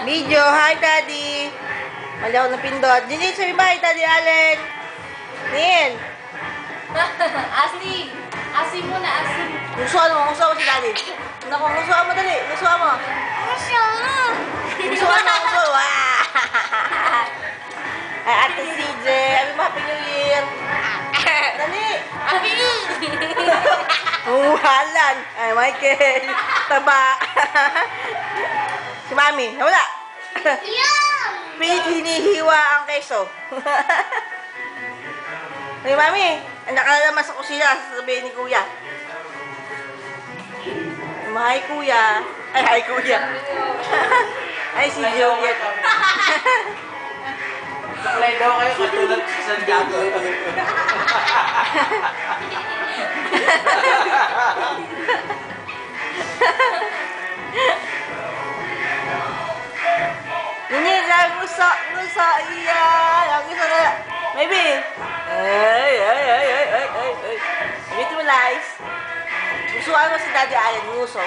Video, hi daddy. Mali ako napindot. Dili, sabi ba, hi daddy Allen. Nin. Asi. Asi muna, asi. Gustuhan mo si daddy. Naku, gustuhan mo dali. Gustuhan mo. Gustuhan mo. Ay, Ate CJ. Happy mo, Happy New Year. Dali. Happy New Halan. Ay, Michael. Taba. Si Mami. Nawala. Pilit hinihiwa ang keso. Ay, Mami. Anak ka na naman sa kusina. Sasabihin ni Kuya. Hi, Kuya. Ay, hi, Kuya. Ay, si Juliet. Saklay daw kayo katulad sa Santiago. Ini dah rusak iya. Yang rusak. Maybe. Itu nice. Musuh aku si Daddy Allen, musuh.